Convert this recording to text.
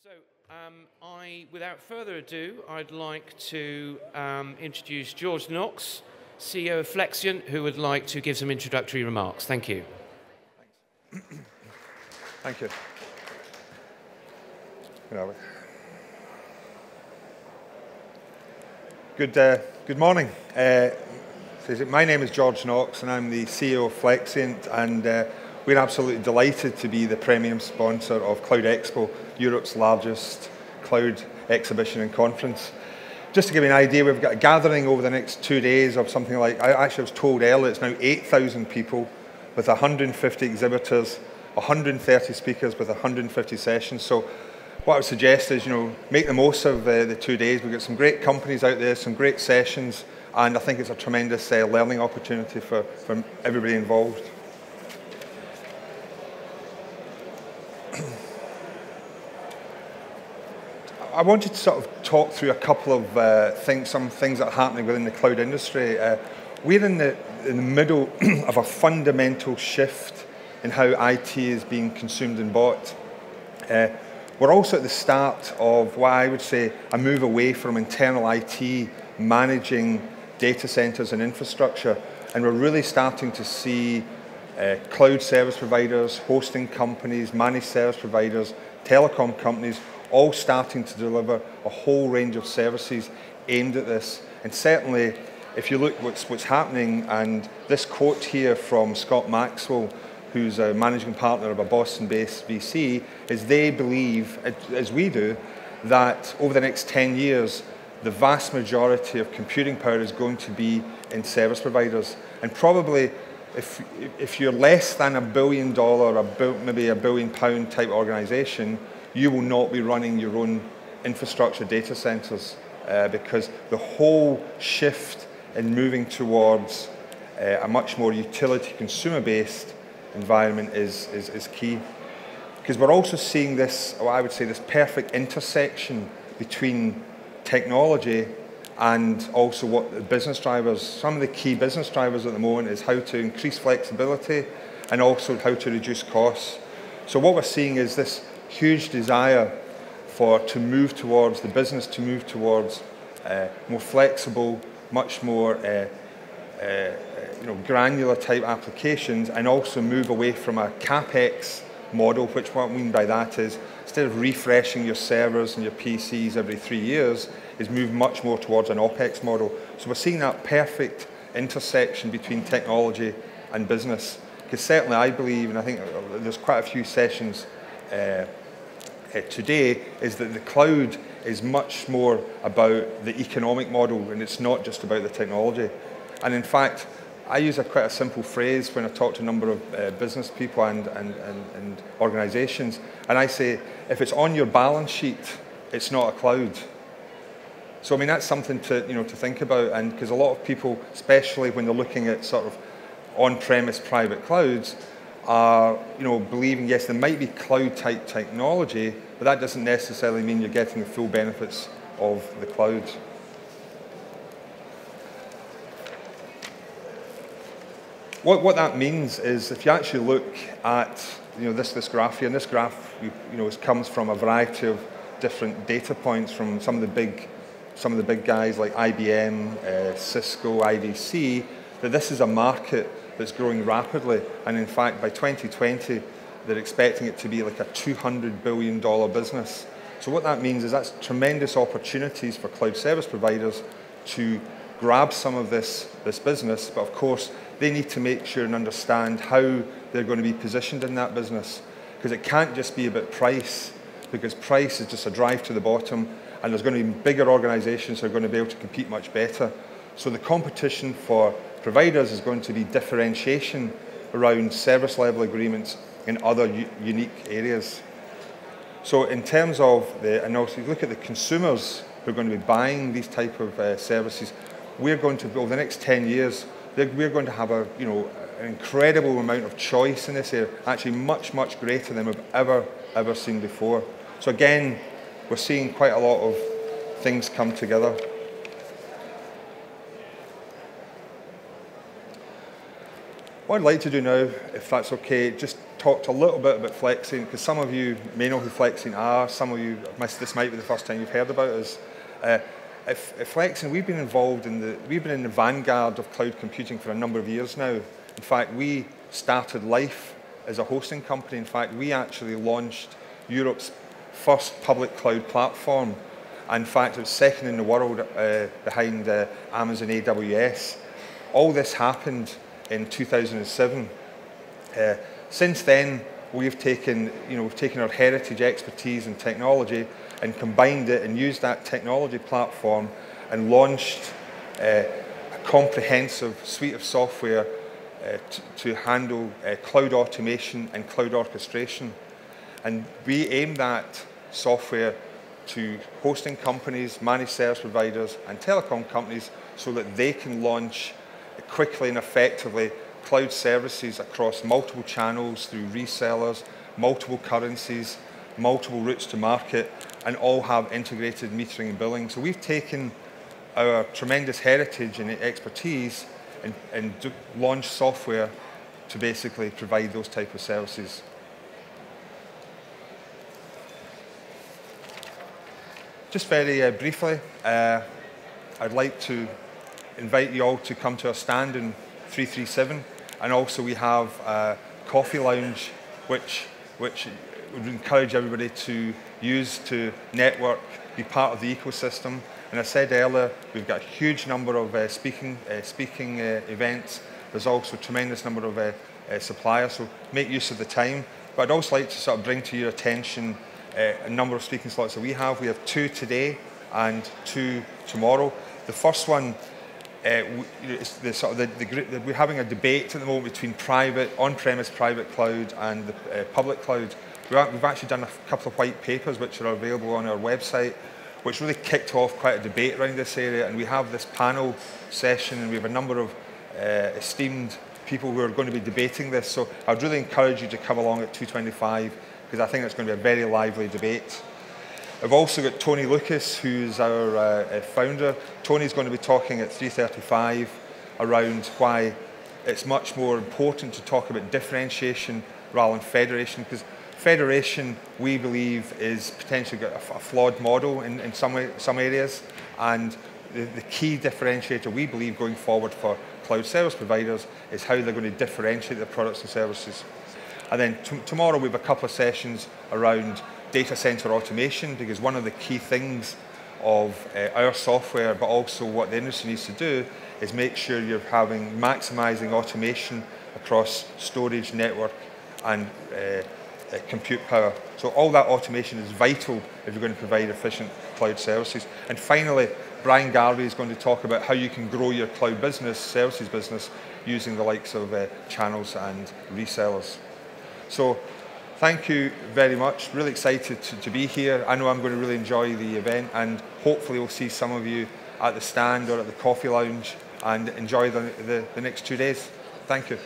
So, without further ado, I'd like to introduce George Knox, CEO of Flexiant, who would like to give some introductory remarks. Thank you. Thanks. Thank you. Good morning. My name is George Knox, and I'm the CEO of Flexiant, and we're absolutely delighted to be the premium sponsor of Cloud Expo, Europe's largest cloud exhibition and conference. Just to give you an idea, we've got a gathering over the next 2 days of something like, I was told earlier, it's now 8,000 people with 150 exhibitors, 130 speakers with 150 sessions. So what I would suggest is, make the most of the 2 days. We've got some great companies out there, some great sessions, and I think it's a tremendous learning opportunity for everybody involved. I wanted to sort of talk through a couple of some things that are happening within the cloud industry. We're in the middle of a fundamental shift in how IT is being consumed and bought. We're also at the start of what I would say a move away from internal IT managing data centers and infrastructure, and we're really starting to see cloud service providers, hosting companies, managed service providers, telecom companies, all starting to deliver a whole range of services aimed at this. And certainly, if you look what's happening, and this quote here from Scott Maxwell, who's a managing partner of a Boston-based VC, is they believe, as we do, that over the next 10 years, the vast majority of computing power is going to be in service providers. And probably, if you're less than $1 billion, maybe £1 billion type organization, you will not be running your own infrastructure data centers because the whole shift in moving towards a much more utility consumer-based environment is key. Because we're also seeing this, or I would say this perfect intersection between technology and also what the business drivers, some of the key business drivers at the moment is how to increase flexibility and also how to reduce costs. So what we're seeing is this huge desire to move towards the business, to move towards more flexible, much more granular type applications, and also move away from a CapEx model, which what I mean by that is instead of refreshing your servers and your PCs every 3 years, is move much more towards an OpEx model. So we're seeing that perfect intersection between technology and business. Because certainly I believe, and I think there's quite a few sessions today, is that the cloud is much more about the economic model, and it's not just about the technology. And in fact, I use quite a simple phrase when I talk to a number of business people and organizations, and I say, if it's on your balance sheet, it's not a cloud. So I mean, that's something to think about, and because a lot of people, especially when they're looking at sort of on-premise private clouds, are believing, yes, there might be cloud-type technology, but that doesn't necessarily mean you're getting the full benefits of the cloud. What that means is, if you actually look at this graph here, and this graph comes from a variety of different data points from some of the big guys like IBM, Cisco, IDC, that this is a market that's growing rapidly, and in fact by 2020 they're expecting it to be like a $200 billion business. So what that means is that's tremendous opportunities for cloud service providers to grab some of this business, but of course they need to make sure and understand how they're going to be positioned in that business, because it can't just be about price, because price is just a drive to the bottom, and there's going to be bigger organizations that are going to be able to compete much better. So the competition for providers is going to be differentiation around service level agreements in other unique areas. So in terms of and also you look at the consumers who are going to be buying these type of services, we're going to, over the next 10 years, we're going to have an incredible amount of choice in this area, actually much, much greater than we've ever seen before. So again, we're seeing quite a lot of things come together. What I'd like to do now, if that's okay, just talk a little bit about Flexiant, because some of you may know who Flexiant are, some of you, this might be the first time you've heard about us. At Flexiant, we've been in the vanguard of cloud computing for a number of years now. In fact, we started life as a hosting company. In fact, we actually launched Europe's first public cloud platform. In fact, it was second in the world behind Amazon AWS. All this happened in 2007. Since then, we've taken our heritage, expertise, and technology, and combined it and used that technology platform and launched a comprehensive suite of software to handle cloud automation and cloud orchestration. And we aim that software to hosting companies, managed service providers, and telecom companies so that they can launch quickly and effectively cloud services across multiple channels through resellers, multiple currencies, multiple routes to market, and all have integrated metering and billing. So we've taken our tremendous heritage and expertise and launched software to basically provide those type of services. Just very briefly, I'd like to invite you all to come to our stand in 337, and also we have a coffee lounge which would encourage everybody to use to network, be part of the ecosystem. And I said earlier, we've got a huge number of speaking events. There's also a tremendous number of suppliers, so make use of the time. But I'd also like to sort of bring to your attention a number of speaking slots that we have. We have 2 today and 2 tomorrow. The first one, we're having a debate at the moment between on-premise private cloud and the public cloud. We've actually done a couple of white papers which are available on our website, which really kicked off quite a debate around this area. And we have this panel session, and we have a number of esteemed people who are going to be debating this. So I'd really encourage you to come along at 2:25, because I think it's going to be a very lively debate. I've also got Tony Lucas, who's our founder. Tony's going to be talking at 3:35 around why it's much more important to talk about differentiation rather than federation, because federation, we believe, is potentially got a flawed model in some areas, and the key differentiator we believe going forward for cloud service providers is how they're going to differentiate their products and services. And then tomorrow we have a couple of sessions around data center automation, because one of the key things of our software, but also what the industry needs to do, is make sure you're maximizing automation across storage, network, and compute power. So all that automation is vital if you're going to provide efficient cloud services. And finally, Brian Garvey is going to talk about how you can grow your cloud business, services business, using the likes of channels and resellers. So thank you very much. Really excited to be here. I know I'm going to really enjoy the event, and hopefully we'll see some of you at the stand or at the coffee lounge and enjoy the next 2 days. Thank you.